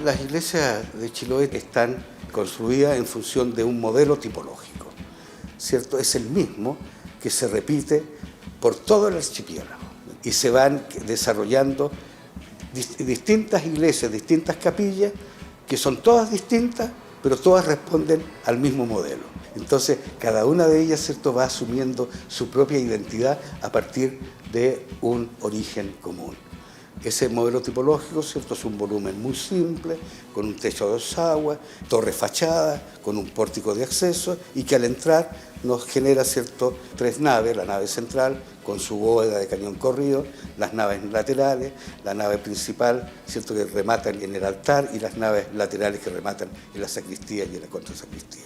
las iglesias de Chiloé están construidas en función de un modelo tipológico, ¿cierto? Es el mismo que se repite por todo el archipiélago y se van desarrollando distintas iglesias, distintas capillas, que son todas distintas, pero todas responden al mismo modelo. Entonces, cada una de ellas, ¿cierto?, va asumiendo su propia identidad a partir de un origen común. Ese modelo tipológico, ¿cierto?, es un volumen muy simple, con un techo de 2 aguas, torre fachada, con un pórtico de acceso y que al entrar nos genera, ¿cierto?, 3 naves, la nave central con su bóveda de cañón corrido, las naves laterales, la nave principal, ¿cierto?, que remata en el altar y las naves laterales que rematan en la sacristía y en la contrasacristía.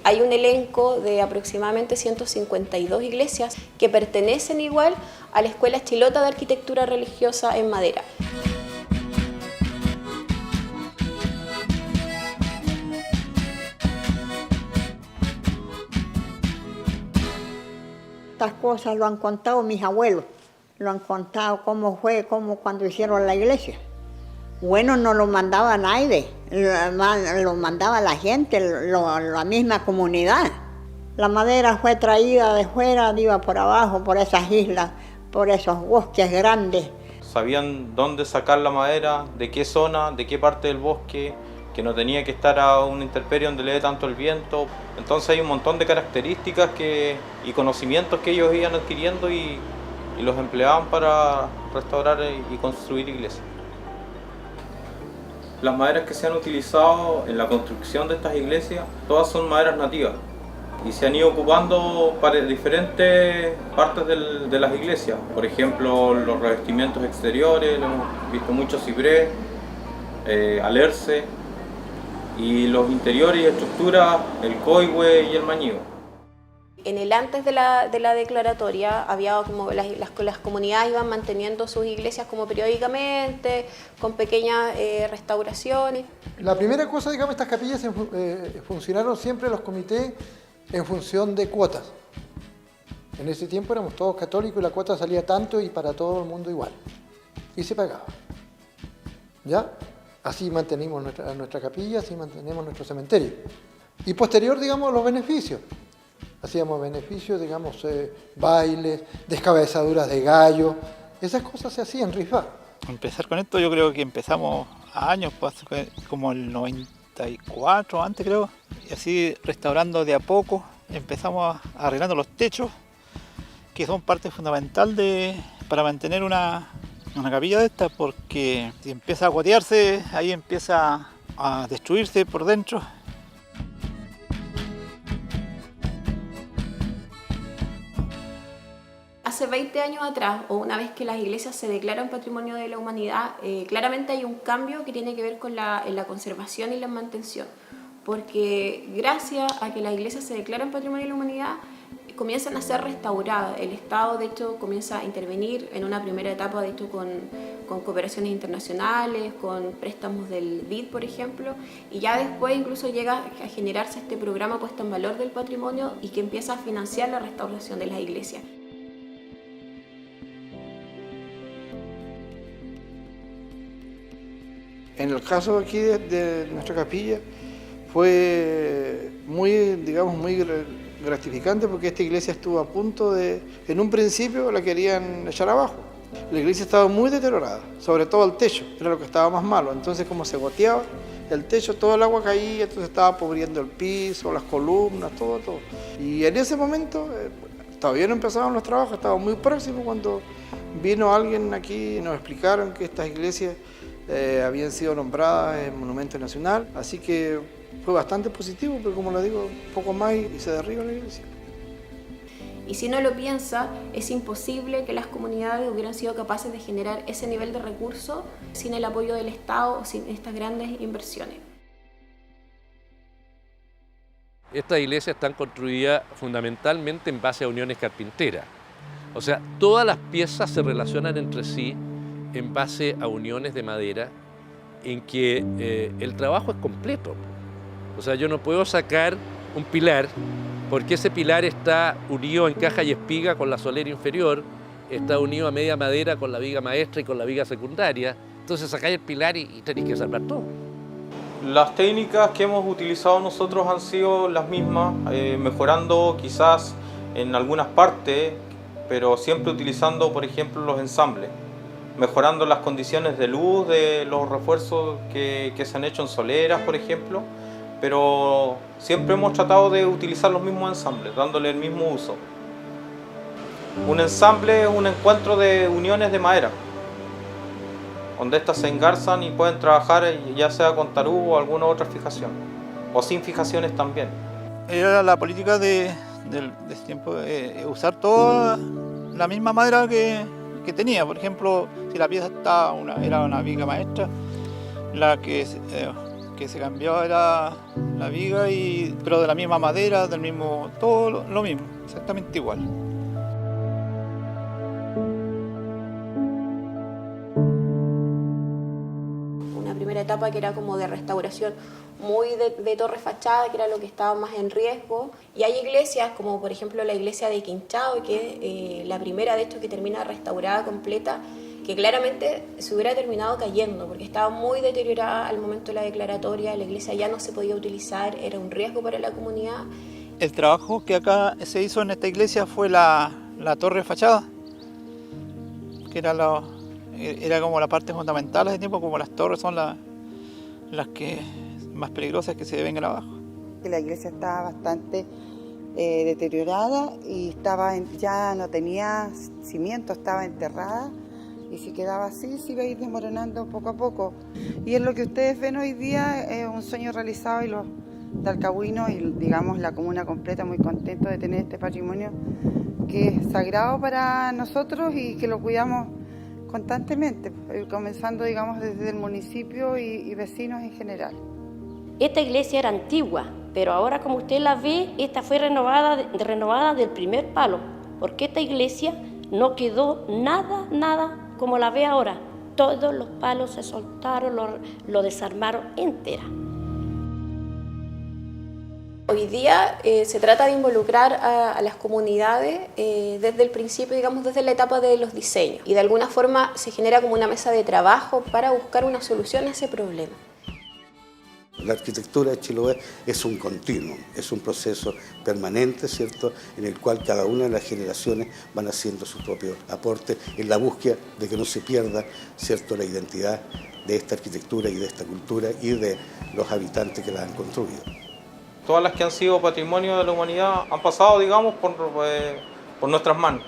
Hay un elenco de aproximadamente 152 iglesias que pertenecen igual a la Escuela Chilota de Arquitectura Religiosa en Madera. Estas cosas lo han contado mis abuelos, lo han contado cómo fue, cómo cuando hicieron la iglesia. Bueno, no lo mandaba nadie, lo mandaba la gente, la misma comunidad. La madera fue traída de fuera, iba por abajo, por esas islas, por esos bosques grandes. Sabían dónde sacar la madera, de qué zona, de qué parte del bosque, que no tenía que estar a una intemperie donde le dé tanto el viento. Entonces hay un montón de características y conocimientos que ellos iban adquiriendo y los empleaban para restaurar y construir iglesias. Las maderas que se han utilizado en la construcción de estas iglesias, todas son maderas nativas y se han ido ocupando para diferentes partes de las iglesias. Por ejemplo, los revestimientos exteriores, hemos visto mucho ciprés, alerce, y los interiores y estructuras, el coihue y el mañigo. En el antes de la declaratoria había como las comunidades iban manteniendo sus iglesias como periódicamente, con pequeñas restauraciones. La primera cosa, digamos, estas capillas funcionaron siempre los comités en función de cuotas. En ese tiempo éramos todos católicos y la cuota salía tanto y para todo el mundo igual. Y se pagaba. ¿Ya? Así mantenimos nuestra capilla, así mantenemos nuestro cementerio. Y posterior, digamos, los beneficios. Hacíamos beneficios, digamos, bailes, descabezaduras de gallo, esas cosas se hacían rifar. Empezar con esto yo creo que empezamos a años, pues, como el 94 antes creo, y así restaurando de a poco, empezamos arreglando los techos, que son parte fundamental para mantener una capilla de estas, porque si empieza a gotearse, ahí empieza a destruirse por dentro. Hace 20 años atrás, o una vez que las iglesias se declaran Patrimonio de la Humanidad, claramente hay un cambio que tiene que ver con la conservación y la mantención. Porque gracias a que las iglesias se declaran Patrimonio de la Humanidad, comienzan a ser restauradas. El Estado, de hecho, comienza a intervenir en una primera etapa, de hecho, con cooperaciones internacionales, con préstamos del BID, por ejemplo, y ya después incluso llega a generarse este programa puesto en valor del patrimonio y que empieza a financiar la restauración de las iglesias. En el caso aquí de nuestra capilla fue muy gratificante porque esta iglesia estuvo a punto en un principio la querían echar abajo. La iglesia estaba muy deteriorada, sobre todo el techo, era lo que estaba más malo. Entonces como se goteaba el techo, todo el agua caía, entonces estaba cubriendo el piso, las columnas, todo. Y en ese momento todavía no empezaban los trabajos, estaba muy próximo cuando vino alguien aquí y nos explicaron que estas iglesias habían sido nombradas en Monumento Nacional, así que fue bastante positivo, pero como le digo, un poco más y se derriba la iglesia. Y si uno lo piensa, es imposible que las comunidades hubieran sido capaces de generar ese nivel de recursos sin el apoyo del Estado o sin estas grandes inversiones. Estas iglesias están construidas fundamentalmente en base a uniones carpinteras. O sea, todas las piezas se relacionan entre sí en base a uniones de madera en que el trabajo es completo. O sea, yo no puedo sacar un pilar porque ese pilar está unido en caja y espiga con la solera inferior, está unido a media madera con la viga maestra y con la viga secundaria. entonces sacáis el pilar y tenéis que salvar todo. Las técnicas que hemos utilizado nosotros han sido las mismas, mejorando quizás en algunas partes, pero siempre utilizando, por ejemplo, los ensambles, mejorando las condiciones de luz de los refuerzos que se han hecho en soleras, por ejemplo, pero siempre hemos tratado de utilizar los mismos ensambles, dándole el mismo uso. Un ensamble es un encuentro de uniones de madera, donde estas se engarzan y pueden trabajar ya sea con tarú o alguna otra fijación, o sin fijaciones también. Era la política de ese tiempo, usar toda la misma madera que tenía. Por ejemplo, si la pieza era una viga maestra, la que se cambiaba era la viga, pero de la misma madera, del mismo, todo lo mismo, exactamente igual. Primera etapa que era como de restauración muy de torre fachada, que era lo que estaba más en riesgo, y hay iglesias como por ejemplo la iglesia de Quinchao, que es la primera de hecho que termina restaurada completa, que claramente se hubiera terminado cayendo porque estaba muy deteriorada al momento de la declaratoria, la iglesia ya no se podía utilizar, era un riesgo para la comunidad. El trabajo que acá se hizo en esta iglesia fue la torre fachada, que era como la parte fundamental de ese tiempo, como las torres son las que más peligrosas que se ven abajo. La iglesia estaba bastante deteriorada y ya no tenía cimiento, estaba enterrada, y si quedaba así se iba a ir desmoronando poco a poco. Y es lo que ustedes ven hoy día, es un sueño realizado, y los talcahuinos y digamos la comuna completa muy contentos de tener este patrimonio que es sagrado para nosotros y que lo cuidamos constantemente, comenzando digamos desde el municipio y vecinos en general. Esta iglesia era antigua, pero ahora como usted la ve, esta fue renovada del primer palo, porque esta iglesia no quedó nada como la ve ahora. Todos los palos se soltaron, lo desarmaron entera. Hoy día se trata de involucrar a las comunidades desde el principio, digamos, desde la etapa de los diseños. Y de alguna forma se genera como una mesa de trabajo para buscar una solución a ese problema. La arquitectura de Chiloé es un continuum, es un proceso permanente, ¿cierto?, en el cual cada una de las generaciones van haciendo su propio aporte en la búsqueda de que no se pierda, ¿cierto?, la identidad de esta arquitectura y de esta cultura y de los habitantes que la han construido. Todas las que han sido patrimonio de la humanidad han pasado, digamos, por nuestras manos.